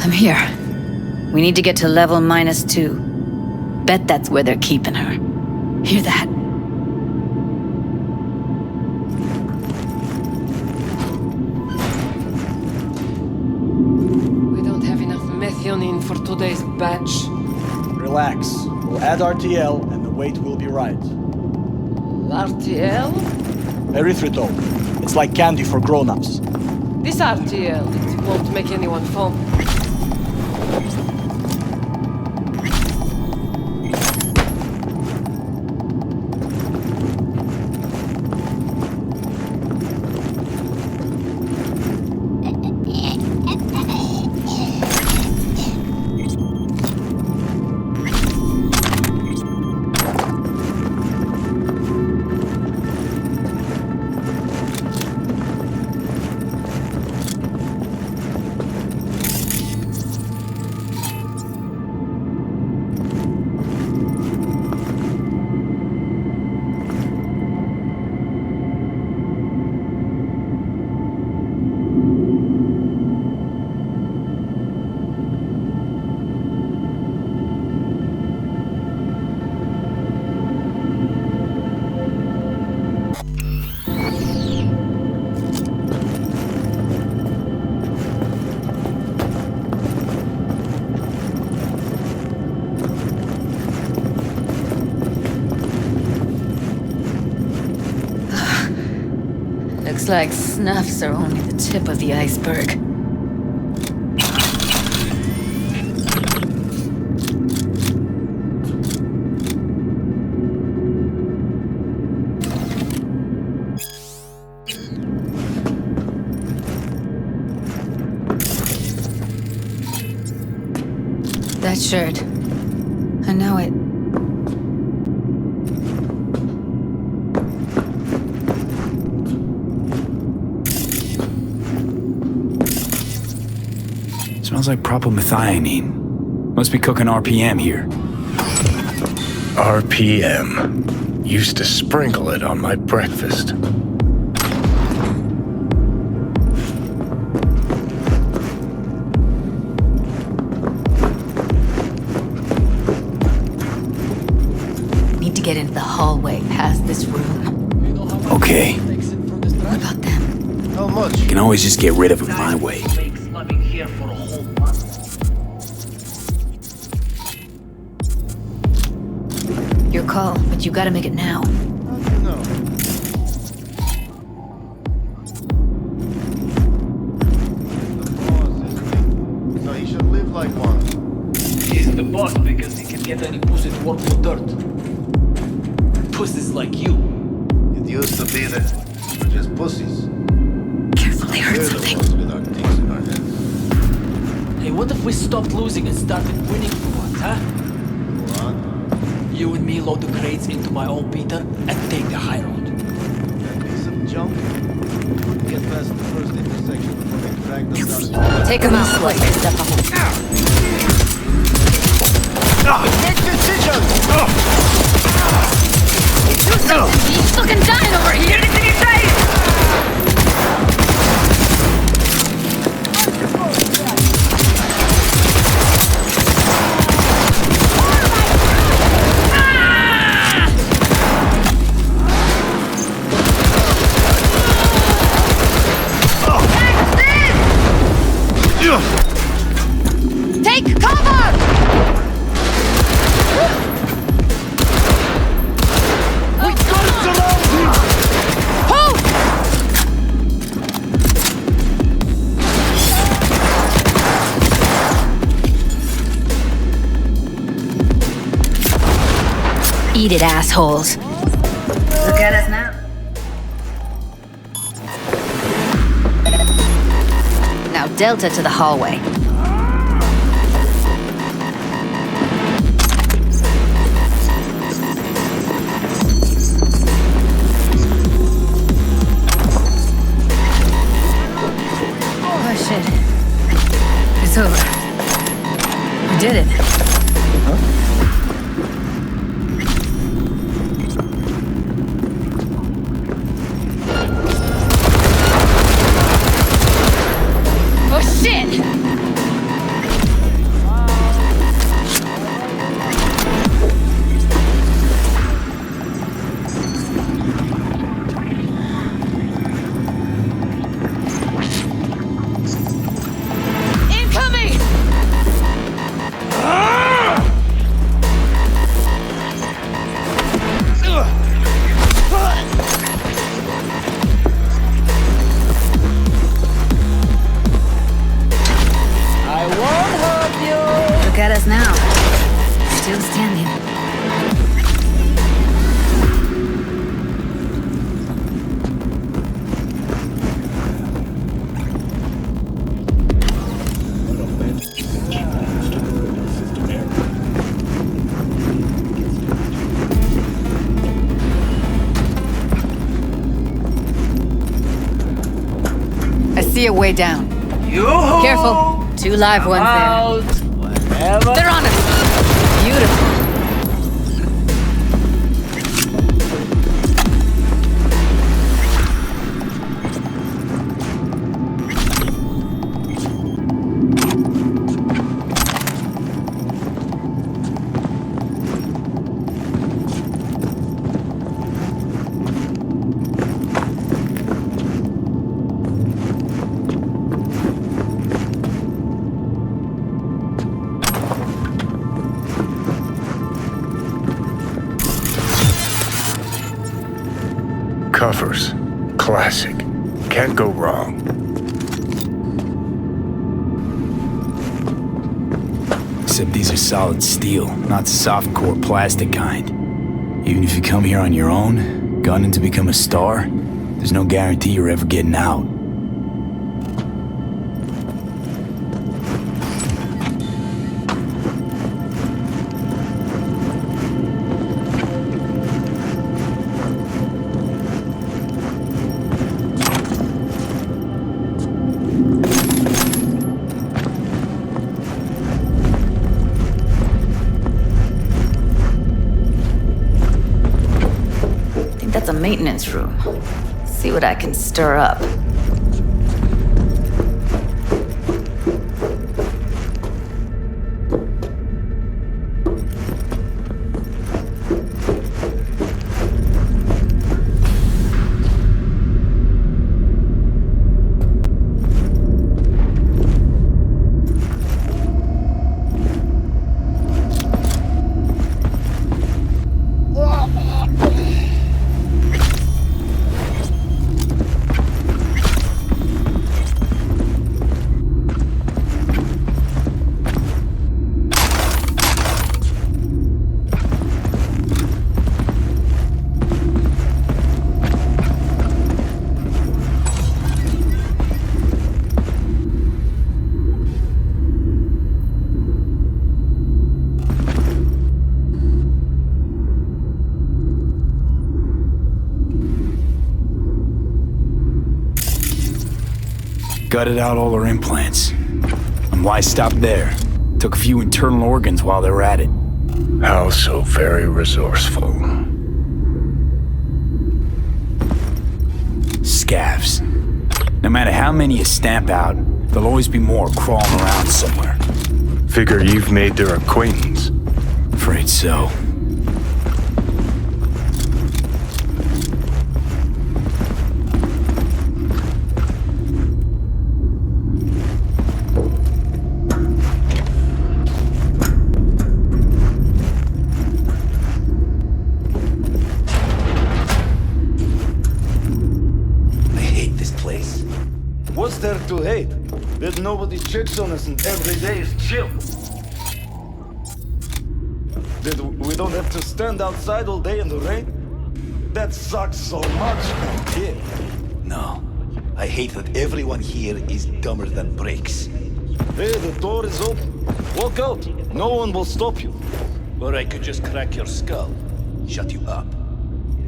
I'm here. We need to get to level -2. Bet that's where they're keeping her. Hear that? We don't have enough methionine for today's batch. Relax. We'll add RTL and the weight will be right. RTL? Erythritol. It's like candy for grown-ups. This RTL, it won't make anyone foam. Looks like snuffs are only the tip of the iceberg. That shirt. I know it. Smells like propylmethionine. Must be cooking RPM here. RPM. Used to sprinkle it on my breakfast. Need to get into the hallway past this room. Okay. What about them? How much? Can always just get rid of it my way. Your call, but you gotta make it now. How do you know? The boss, isn't he? So he should live like one. He's the boss because he can get any pussy to work for dirt. Pussies like you. It used to be that we're just pussies. Careful, I heard We're the something. ones with our dicks in our heads. Hey, what if we stopped losing and started winning for once, huh? What? You and me load the crates into my old beater and take the high road. That piece of junk? Get past the first intersection before they drag us out. Take him out, like step up. Make decisions! Do something! He's fucking dying over here! Anything you say! Take cover! We gotta surround him! Hold! Eat it, assholes. Look at us now. Now Delta to the hallway. Oh shit. It's over. We did it. Oh shit! Still standing. I see a way down. Careful. 2 live ones there. They're on us. Beautiful. Covers. Classic. Can't go wrong. Except these are solid steel, not softcore plastic kind. Even if you come here on your own, gunning to become a star, there's no guarantee you're ever getting out. That's a maintenance room. See what I can stir up. Gutted out all her implants. And why stop there? Took a few internal organs while they were at it. How so very resourceful. Scavs. No matter how many you stamp out, there'll always be more crawling around somewhere. Figure you've made their acquaintance. Afraid so. What's there to hate? That nobody checks on us and every day is chill. That we don't have to stand outside all day in the rain? That sucks so much. Yeah. No. I hate that everyone here is dumber than bricks. Hey, the door is open. Walk out. No one will stop you. Or I could just crack your skull. Shut you up.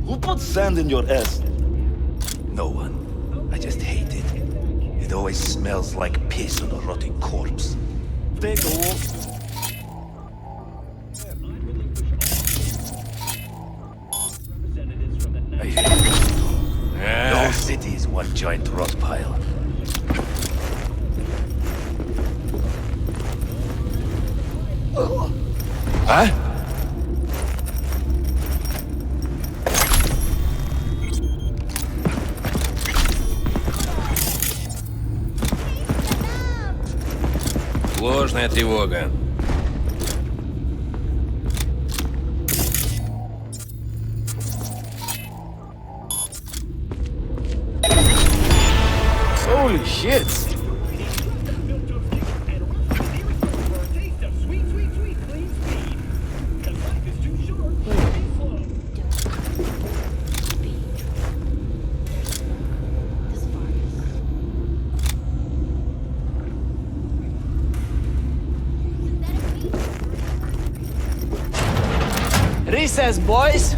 Who put sand in your ass? No one. I just hate it. It always smells like piss on a rotting corpse. Take a walk. The whole city is one giant rot pile. Huh? Ложная тревога. Holy shit! Recess, boys!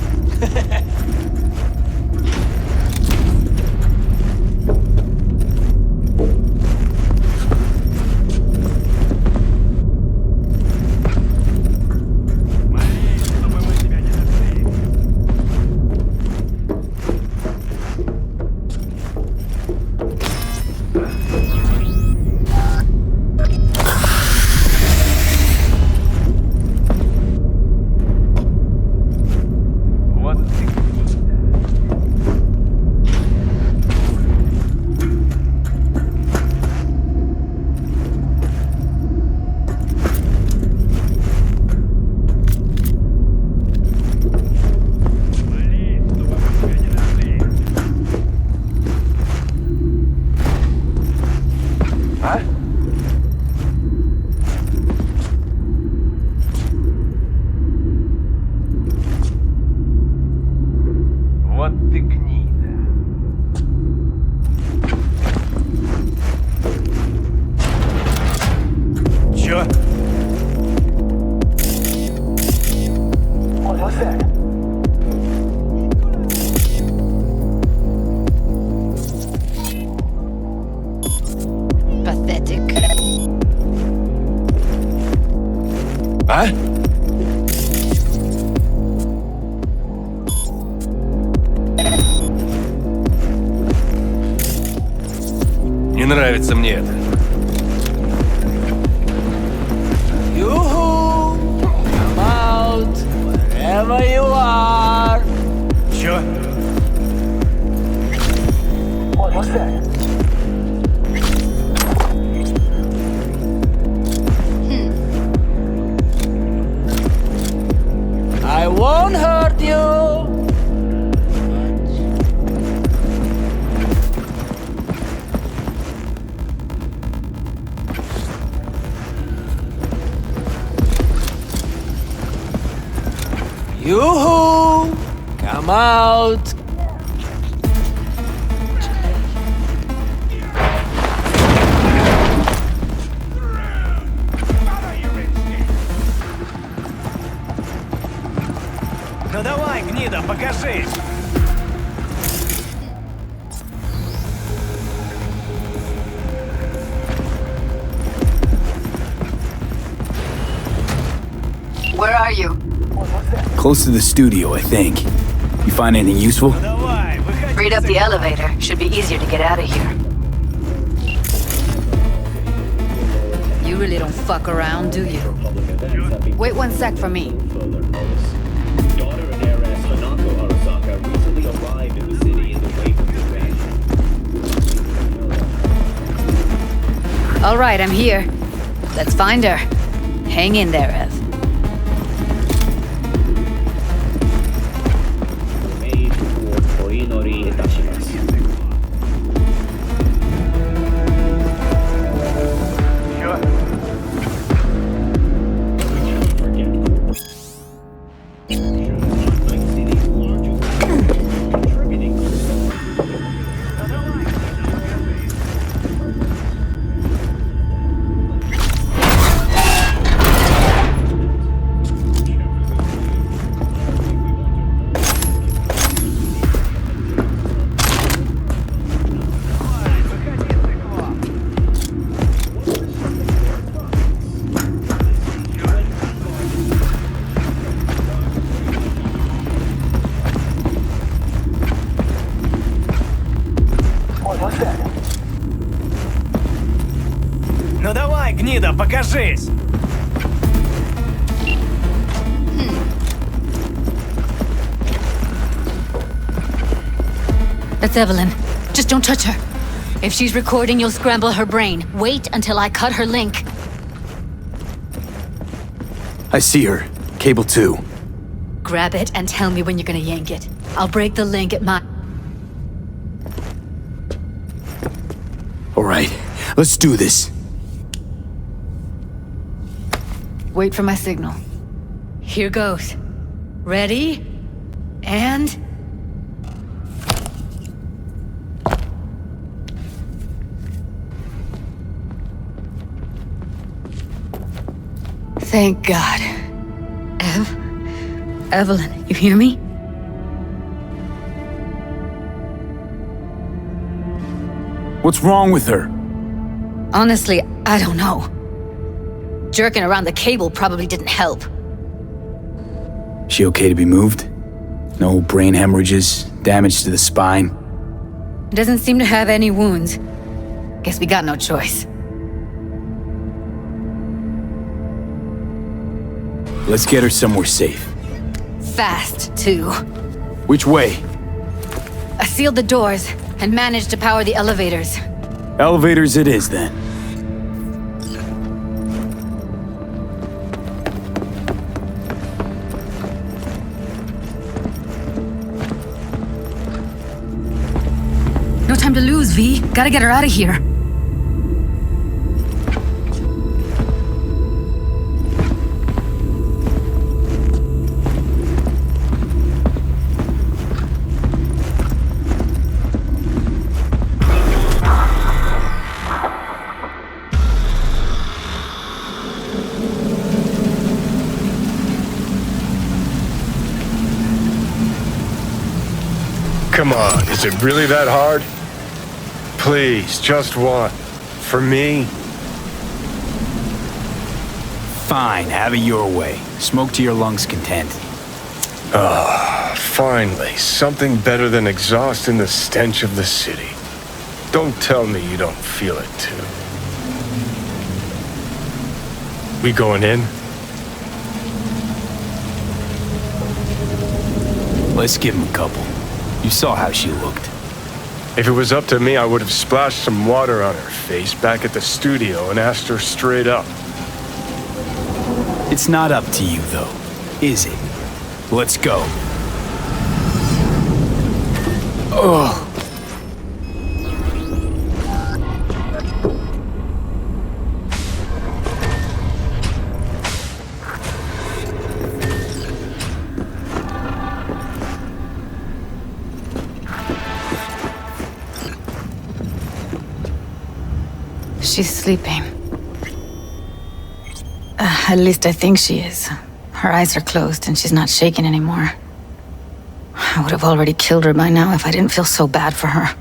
А? Не нравится мне это. Yoo-hoo! Come out, wherever you are! Чё? I won't hurt you! Yoo-hoo! Come out! Ну давай, гнида, покажись! Where are you? Close to the studio, I think. You find anything useful? Давай, выходи! Freed up the elevator. Should be easier to get out of here. You really don't fuck around, do you? Wait 1 sec for me. Daughter and heiress Hanako Arasaka recently arrived in the city in the wake of the crash. All right, I'm here. Let's find her. Hang in there, Ev. Ну давай, гнида, покажись! That's Evelyn. Just don't touch her. If she's recording, you'll scramble her brain. Wait until I cut her link. I see her. Cable 2. Grab it and tell me when you're gonna yank it. I'll break the link at my... All right, let's do this. Wait for my signal. Here goes. Ready? And... Thank God. Ev, Evelyn, you hear me? What's wrong with her? Honestly, I don't know. Jerking around the cable probably didn't help. She okay to be moved? No brain hemorrhages, damage to the spine? Doesn't seem to have any wounds. Guess we got no choice. Let's get her somewhere safe. Fast, too. Which way? I sealed the doors and managed to power the elevators. Elevators it is, then. No time to lose, V. Gotta get her out of here. Come on, is it really that hard? Please, just one. For me? Fine, have it your way. Smoke to your lungs' content. Finally, something better than exhaust in the stench of the city. Don't tell me you don't feel it too. We going in? Let's give him a couple. You saw how she looked. If it was up to me, I would have splashed some water on her face back at the studio and asked her straight up. It's not up to you, though, is it? Let's go. Oh. She's sleeping. At least I think she is. Her eyes are closed and she's not shaking anymore. I would have already killed her by now if I didn't feel so bad for her.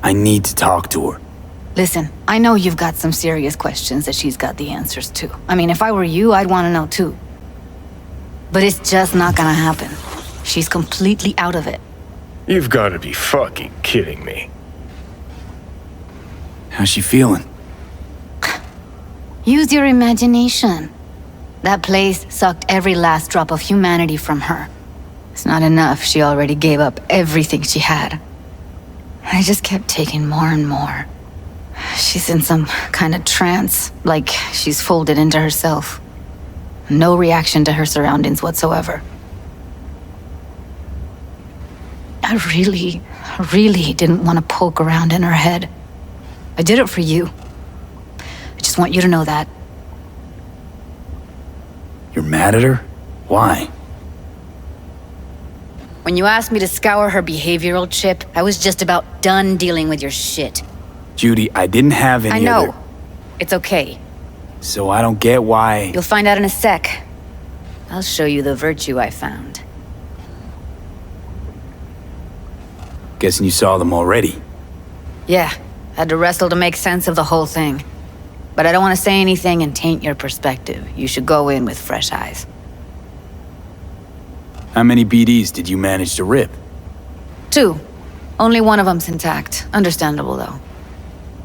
I need to talk to her. Listen, I know you've got some serious questions that she's got the answers to. I mean, if I were you, I'd want to know too. But it's just not gonna happen. She's completely out of it. You've got to be fucking kidding me. How's she feeling? Use your imagination. That place sucked every last drop of humanity from her. It's not enough. She already gave up everything she had. I just kept taking more and more. She's in some kind of trance, like she's folded into herself. No reaction to her surroundings whatsoever. I really didn't want to poke around in her head. I did it for you. I just want you to know that. You're mad at her? Why? When you asked me to scour her behavioral chip, I was just about done dealing with your shit. Judy, I didn't have any I know. other... It's okay. So I don't get why... You'll find out in a sec. I'll show you the virtue I found. Guessing you saw them already. Yeah, had to wrestle to make sense of the whole thing. But I don't want to say anything and taint your perspective. You should go in with fresh eyes. How many BDs did you manage to rip? 2. Only one of them's intact. Understandable, though.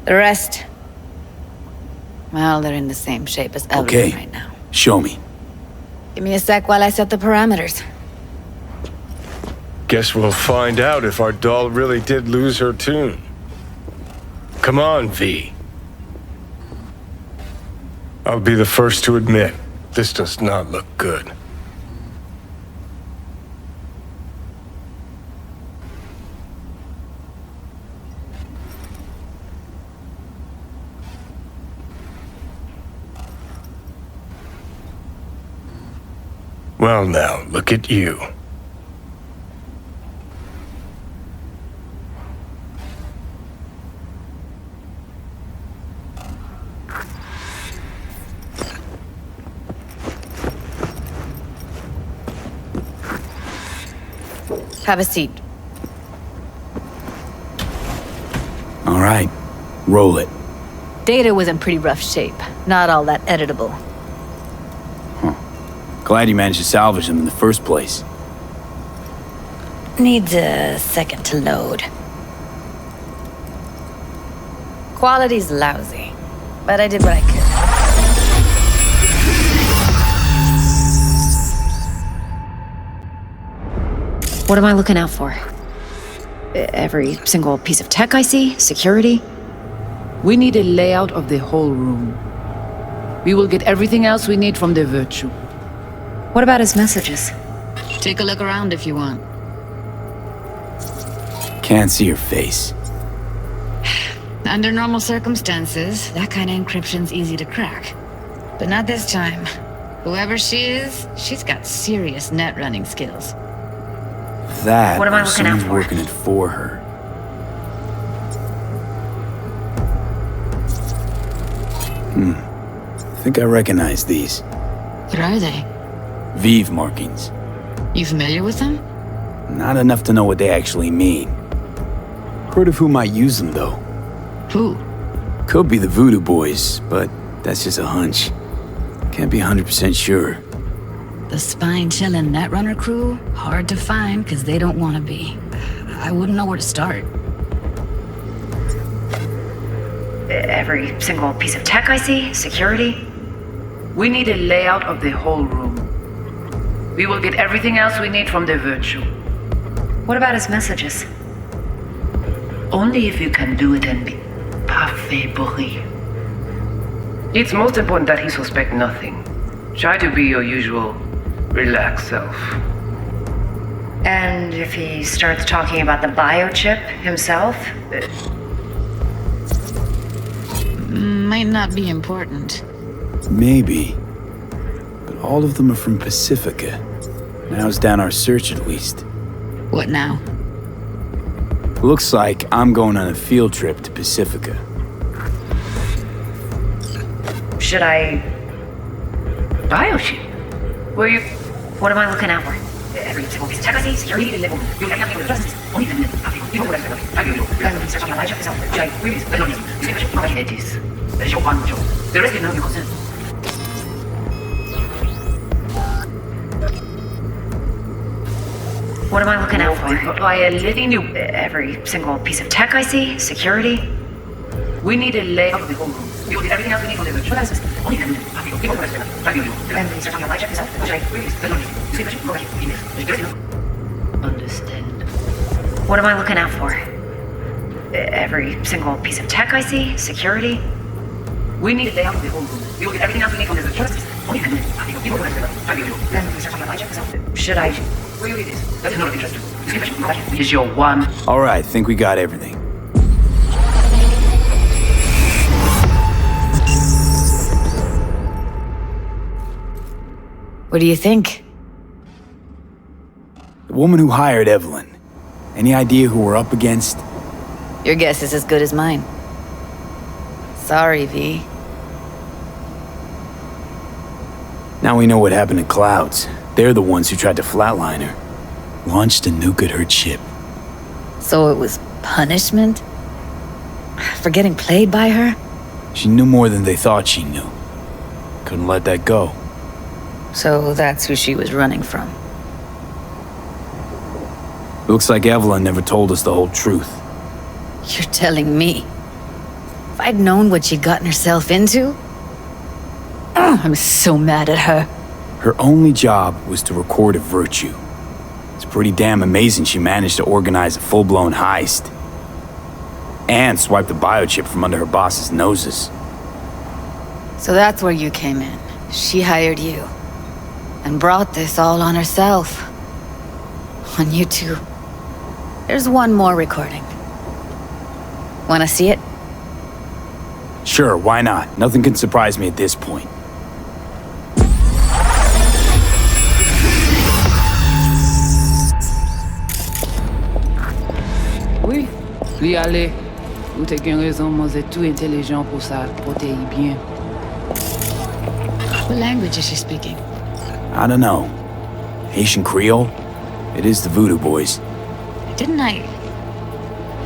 The rest... well, they're in the same shape as Evelyn right now. Show me. Give me a sec while I set the parameters. Guess we'll find out if our doll really did lose her tune. Come on, V. I'll be the first to admit, this does not look good. Well now, look at you. Have a seat. All right, roll it. Data was in pretty rough shape. Not all that editable. Glad you managed to salvage them in the first place. Needs a second to load. Quality's lousy, but I did what I could. What am I looking out for? Every single piece of tech I see? Security? We need a layout of the whole room. We will get everything else we need from the Virtue. What about his messages? Take a look around if you want. Can't see your face. Under normal circumstances, that kind of encryption's easy to crack. But not this time. Whoever she is, she's got serious net running skills. That What am I or looking out someone's for? working it for her. I think I recognize these. What are they? Vive markings. You familiar with them? Not enough to know what they actually mean. Heard of who might use them, though. Who? Could be the Voodoo Boys, but that's just a hunch. Can't be 100% sure. The spine-chilling Netrunner crew? Hard to find, because they don't want to be. I wouldn't know where to start. Every single piece of tech I see? Security? We need a layout of the whole room. We will get everything else we need from the Virtue. What about his messages? Only if you can do it and be parfait bourré. It's most important that he suspect nothing. Try to be your usual, relaxed self. And if he starts talking about the biochip himself? Might not be important. Maybe. But all of them are from Pacifica. Now's down our search, at least. What now? Looks like I'm going on a field trip to Pacifica. Should I... Biochip? Were you... What am I looking out for? Every single piece of tech I see? Security? That is your one job. The rest is none of your concern. What am I looking out for? By letting you... Every single piece of tech I see? Security? We need a layout of the whole room. We will get everything else we need from the Virtue. Understand. What am I looking out for? Every single piece of tech I see? Security? We need a layout of the whole room. We will get everything else we need from the Virtue. Should I... Will you read this? That is not of interest. It is your one... All right, think we got everything. What do you think? The woman who hired Evelyn. Any idea who we're up against? Your guess is as good as mine. Sorry, V. Now we know what happened to Clouds. They're the ones who tried to flatline her. Launched a nuke at her ship. So it was punishment? For getting played by her? She knew more than they thought she knew. Couldn't let that go. So that's who she was running from. Looks like Evelyn never told us the whole truth. You're telling me? If I'd known what she'd gotten herself into? I'm so mad at her. Her only job was to record a Virtue. It's pretty damn amazing she managed to organize a full-blown heist. And swipe the biochip from under her boss's noses. So that's where you came in. She hired you. And brought this all on herself. On you two. There's one more recording. Wanna see it? Sure, why not? Nothing can surprise me at this point. Oui, lui aller. Ou t'as qu'une raison, moi c'est tout intelligent pour ça, pour t'y bien. What language is she speaking? I don't know. Haitian Creole? It is the Voodoo Boys. Didn't I?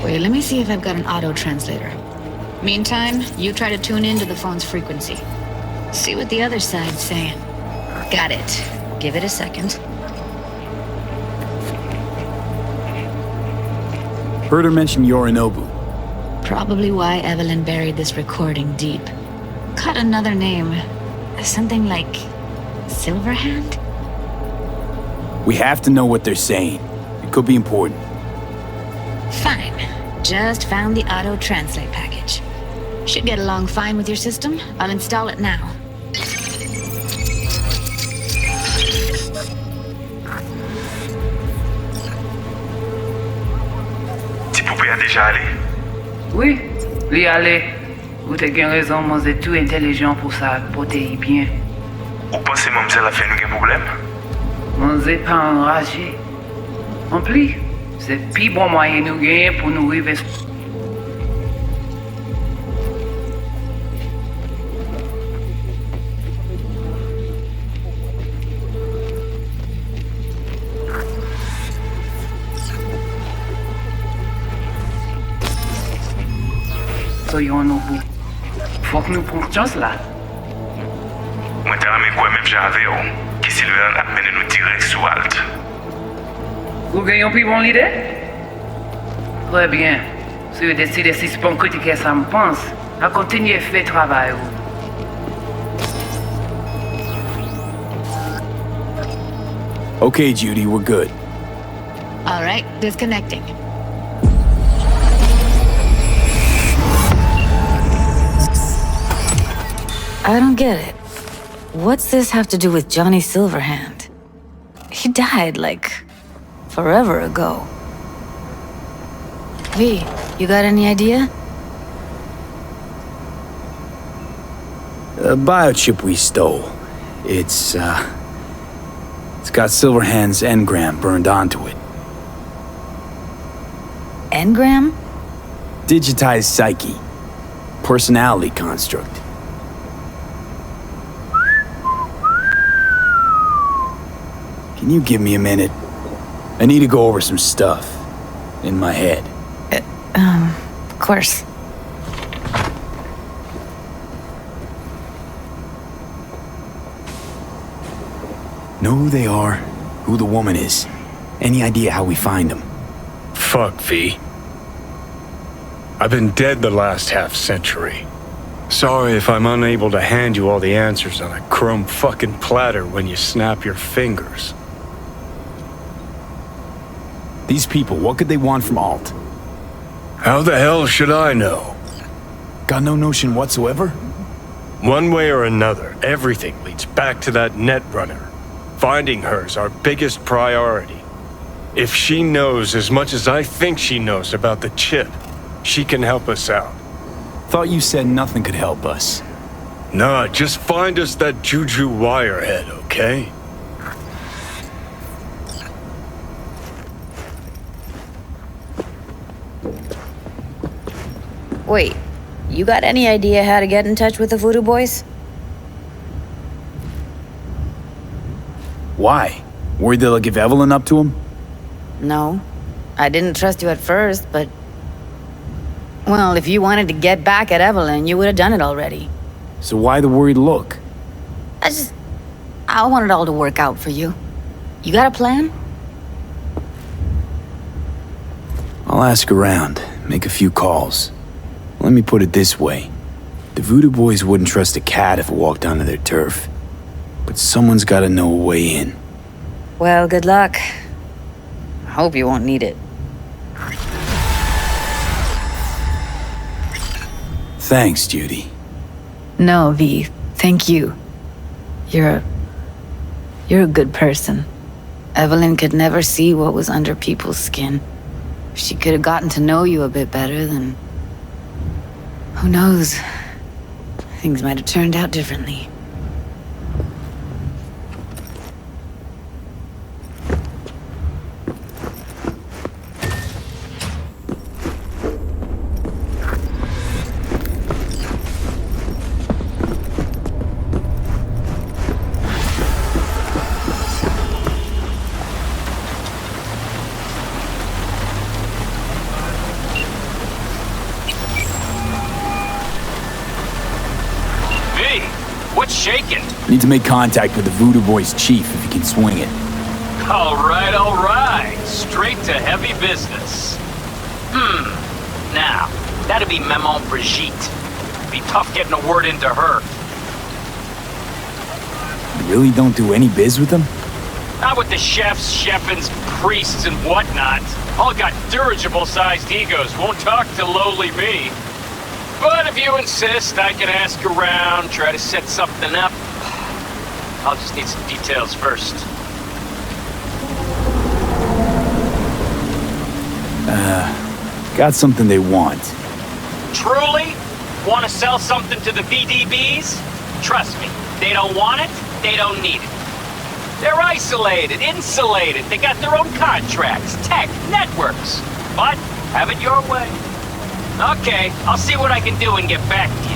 Wait, let me see if I've got an auto-translator. Meantime, you try to tune into the phone's frequency. See what the other side's saying. Got it. Give it a second. Heard her mention Yorinobu. Probably why Evelyn buried this recording deep. Cut another name. Something like Silverhand? We have to know what they're saying. It could be important. Fine. Just found the auto-translate package. Should get along fine with your system. I'll install it now. Ti poupée a déjà allé? Oui, lui aller. Vous avez raison, moi c'est tout intelligent pour ça, pour t'y bien. Ou pensez mademoiselle a fait nous un problème? Moi c'est pas enragé. En plus, c'est le plus bon moyen nous gagner pour nous arriver. Soyons au bout. Faut que nous prenions chance là. Moi t'as ramé quoi même j'avais qui Sylvain a mené nous direct sous Alt. Vous gagnez plus bon l'idée? Très bien. Si vous décidez si c'est bon critiquer ça me pense, à continuer à faire le travail. Okay, Judy, we're good. All right, disconnecting. I don't get it. What's this have to do with Johnny Silverhand? He died, like, forever ago. V, you got any idea? The biochip we stole. It's got Silverhand's engram burned onto it. Engram? Digitized psyche. Personality construct. Can you give me a minute? I need to go over some stuff in my head. Of course. Know who they are, who the woman is. Any idea how we find them? Fuck, V. I've been dead the last half-century. Sorry if I'm unable to hand you all the answers on a chrome fucking platter when you snap your fingers. These people, what could they want from Alt? How the hell should I know? Got no notion whatsoever? One way or another, everything leads back to that Netrunner. Finding her's our biggest priority. If she knows as much as I think she knows about the chip, she can help us out. Thought you said nothing could help us. Nah, just find us that Juju wirehead, okay? Wait, you got any idea how to get in touch with the Voodoo Boys? Why? Worried they'll give Evelyn up to him? No. I didn't trust you at first, but... Well, if you wanted to get back at Evelyn, you would have done it already. So why the worried look? I want it all to work out for you. You got a plan? I'll ask around, make a few calls. Let me put it this way. The Voodoo Boys wouldn't trust a cat if it walked onto their turf. But someone's gotta know a way in. Well, good luck. I hope you won't need it. Thanks, Judy. No, V. Thank you. You're a good person. Evelyn could never see what was under people's skin. If she could have gotten to know you a bit better, then... Who knows? Things might have turned out differently. What's shaking? Need to make contact with the Voodoo Boys chief if you can swing it. All right. Straight to heavy business. Now, that'd be Maman Brigitte. Be tough getting a word into her. You really don't do any biz with them? Not with the chefs, chefins, priests, and whatnot. All got dirigible-sized egos, won't talk to lowly me. But if you insist, I can ask around, try to set something up. I'll just need some details first. Got something they want. Truly? Want to sell something to the VDBs? Trust me, they don't want it, they don't need it. They're isolated, insulated, they got their own contracts, tech, networks. But have it your way. Okay, I'll see what I can do and get back to you.